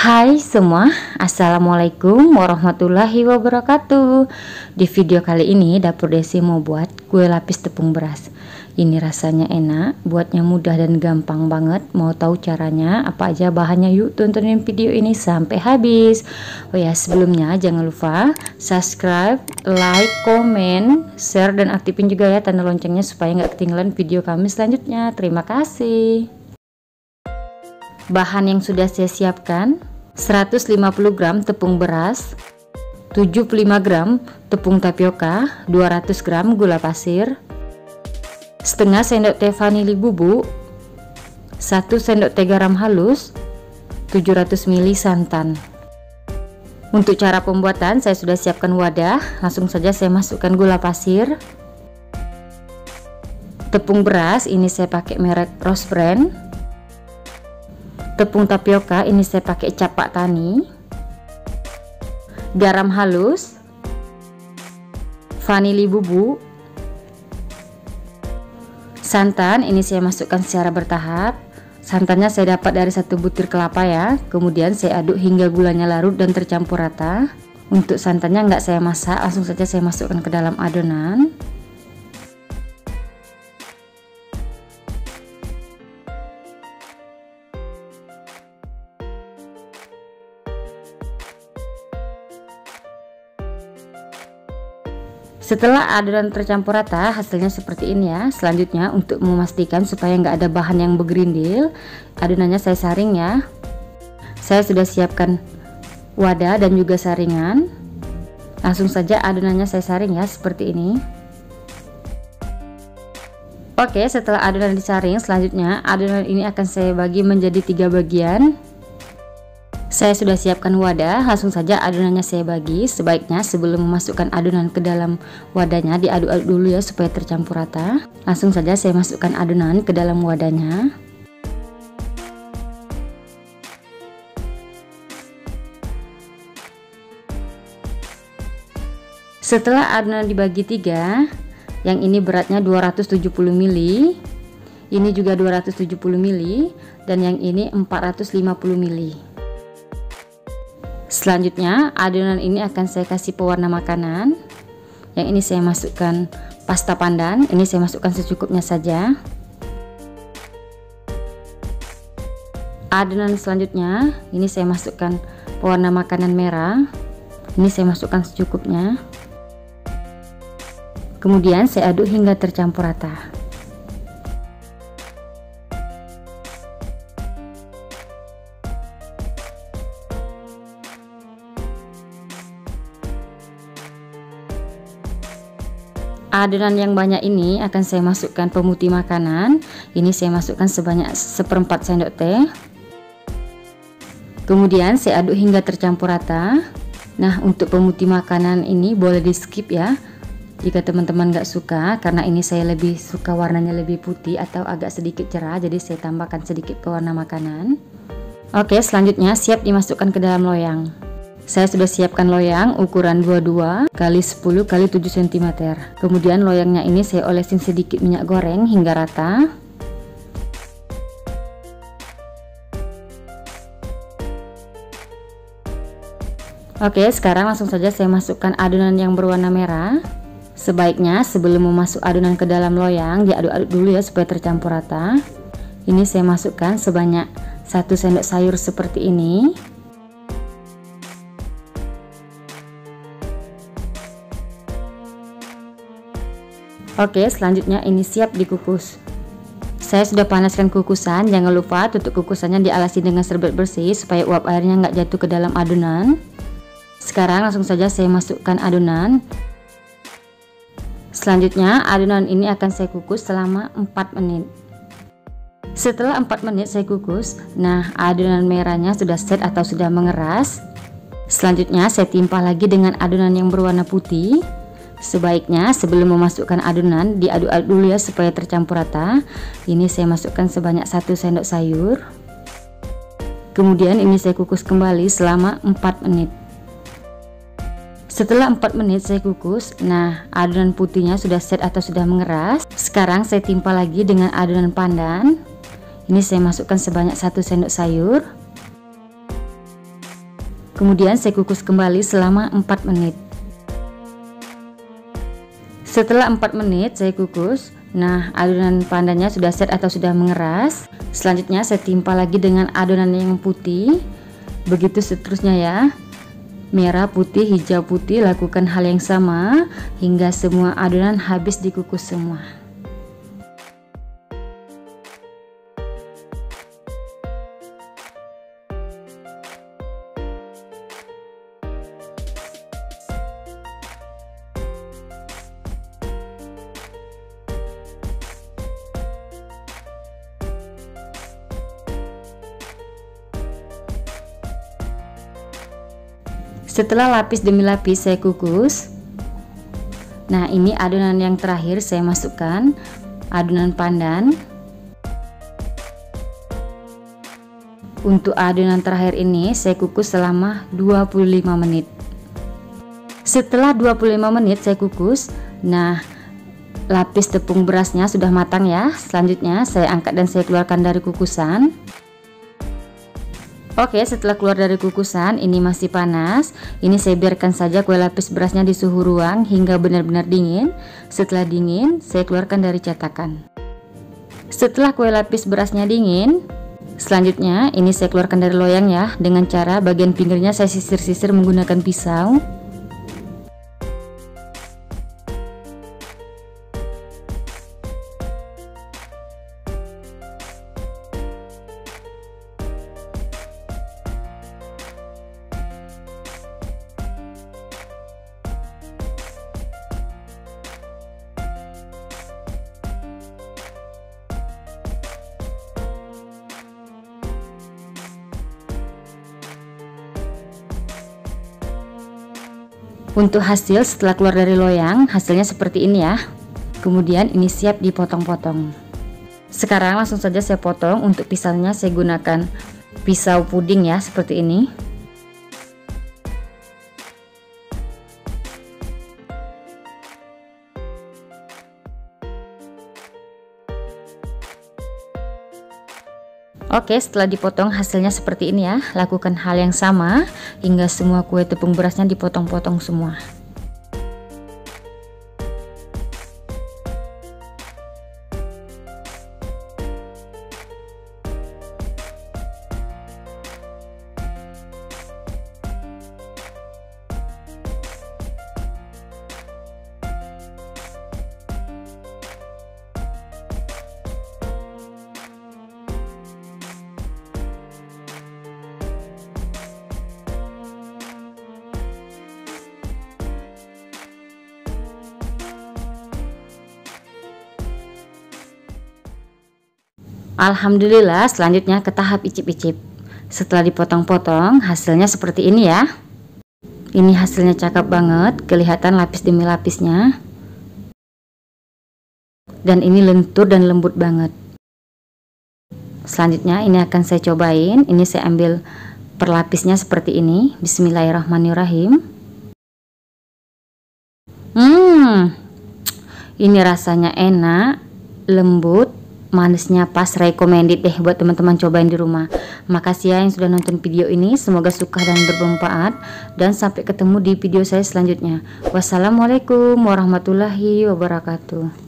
Hai semua, Assalamualaikum warahmatullahi wabarakatuh. Di video kali ini Dapur Desi mau buat kue lapis tepung beras. Ini rasanya enak, buatnya mudah dan gampang banget. Mau tahu caranya apa aja bahannya? Yuk tontonin video ini sampai habis. Oh ya, sebelumnya jangan lupa subscribe, like, komen, share, dan aktifin juga ya tanda loncengnya supaya nggak ketinggalan video kami selanjutnya. Terima kasih. Bahan yang sudah saya siapkan: 150 gram tepung beras, 75 gram tepung tapioka, 200 gram gula pasir, setengah sendok teh vanili bubuk, 1 sendok teh garam halus, 700 ml santan. Untuk cara pembuatan saya sudah siapkan wadah, langsung saja saya masukkan gula pasir. Tepung beras ini saya pakai merek Rose Brand. Tepung tapioka ini saya pakai Capak Tani. Garam halus, vanili bubuk, santan ini saya masukkan secara bertahap. Santannya saya dapat dari 1 butir kelapa ya. Kemudian saya aduk hingga gulanya larut dan tercampur rata. Untuk santannya nggak saya masak, langsung saja saya masukkan ke dalam adonan. Setelah adonan tercampur rata, hasilnya seperti ini ya. Selanjutnya untuk memastikan supaya nggak ada bahan yang bergerindil, adonannya saya saring ya. Saya sudah siapkan wadah dan juga saringan. Langsung saja adonannya saya saring ya, seperti ini. Oke, setelah adonan disaring, selanjutnya adonan ini akan saya bagi menjadi 3 bagian. Saya sudah siapkan wadah, langsung saja adonannya saya bagi. Sebaiknya sebelum memasukkan adonan ke dalam wadahnya diaduk-aduk dulu ya supaya tercampur rata. Langsung saja saya masukkan adonan ke dalam wadahnya. Setelah adonan dibagi 3, yang ini beratnya 270 ml, ini juga 270 ml, dan yang ini 450 ml. Selanjutnya adonan ini akan saya kasih pewarna makanan. Yang ini saya masukkan pasta pandan, ini saya masukkan secukupnya saja. Adonan selanjutnya ini saya masukkan pewarna makanan merah, ini saya masukkan secukupnya. Kemudian saya aduk hingga tercampur rata. Adonan yang banyak ini akan saya masukkan pemutih makanan. Ini saya masukkan sebanyak 1/4 sendok teh. Kemudian saya aduk hingga tercampur rata. Nah, untuk pemutih makanan ini boleh di skip ya jika teman-teman nggak suka, karena ini saya lebih suka warnanya lebih putih atau agak sedikit cerah, jadi saya tambahkan sedikit pewarna makanan. Oke, selanjutnya siap dimasukkan ke dalam loyang. Saya sudah siapkan loyang ukuran 22 x 10 x 7 cm. Kemudian loyangnya ini saya olesin sedikit minyak goreng hingga rata. Oke, sekarang langsung saja saya masukkan adonan yang berwarna merah. Sebaiknya sebelum memasuk adonan ke dalam loyang diaduk-aduk dulu ya supaya tercampur rata. Ini saya masukkan sebanyak 1 sendok sayur seperti ini. Oke, selanjutnya ini siap dikukus. Saya sudah panaskan kukusan, jangan lupa tutup kukusannya dialasi dengan serbet bersih supaya uap airnya nggak jatuh ke dalam adonan. Sekarang langsung saja saya masukkan adonan. Selanjutnya adonan ini akan saya kukus selama 4 menit. Setelah 4 menit saya kukus, nah adonan merahnya sudah set atau sudah mengeras. Selanjutnya saya timpah lagi dengan adonan yang berwarna putih. Sebaiknya sebelum memasukkan adonan diaduk-aduk dulu ya supaya tercampur rata. Ini saya masukkan sebanyak 1 sendok sayur. Kemudian ini saya kukus kembali selama 4 menit. Setelah 4 menit saya kukus, nah adonan putihnya sudah set atau sudah mengeras. Sekarang saya timpah lagi dengan adonan pandan. Ini saya masukkan sebanyak 1 sendok sayur. Kemudian saya kukus kembali selama 4 menit. Setelah 4 menit saya kukus, nah adonan pandannya sudah set atau sudah mengeras. Selanjutnya saya timpa lagi dengan adonan yang putih. Begitu seterusnya ya. Merah, putih, hijau, putih, lakukan hal yang sama hingga semua adonan habis dikukus semua. Setelah lapis demi lapis saya kukus. Nah, ini adonan yang terakhir saya masukkan, adonan pandan. Untuk adonan terakhir ini saya kukus selama 25 menit. Setelah 25 menit saya kukus, nah lapis tepung berasnya sudah matang ya. Selanjutnya saya angkat dan saya keluarkan dari kukusan. Oke, setelah keluar dari kukusan, ini masih panas. Ini saya biarkan saja kue lapis berasnya di suhu ruang hingga benar-benar dingin. Setelah dingin, saya keluarkan dari cetakan. Setelah kue lapis berasnya dingin, selanjutnya ini saya keluarkan dari loyang ya. Dengan cara bagian pinggirnya saya sisir-sisir menggunakan pisau. Untuk hasil setelah keluar dari loyang, hasilnya seperti ini ya. Kemudian ini siap dipotong-potong. Sekarang langsung saja saya potong. Untuk pisaunya saya gunakan pisau puding ya, seperti ini. Oke, setelah dipotong hasilnya seperti ini ya. Lakukan hal yang sama hingga semua kue tepung berasnya dipotong-potong semua. Alhamdulillah, selanjutnya ke tahap icip-icip. Setelah dipotong-potong, hasilnya seperti ini ya. Ini hasilnya cakep banget, kelihatan lapis demi lapisnya. Dan ini lentur dan lembut banget. Selanjutnya ini akan saya cobain. Ini saya ambil per lapisnya seperti ini. Bismillahirrahmanirrahim. Ini rasanya enak, lembut, manisnya pas, recommended deh buat teman-teman cobain di rumah. Makasih ya yang sudah nonton video ini, semoga suka dan bermanfaat, dan sampai ketemu di video saya selanjutnya. Wassalamualaikum warahmatullahi wabarakatuh.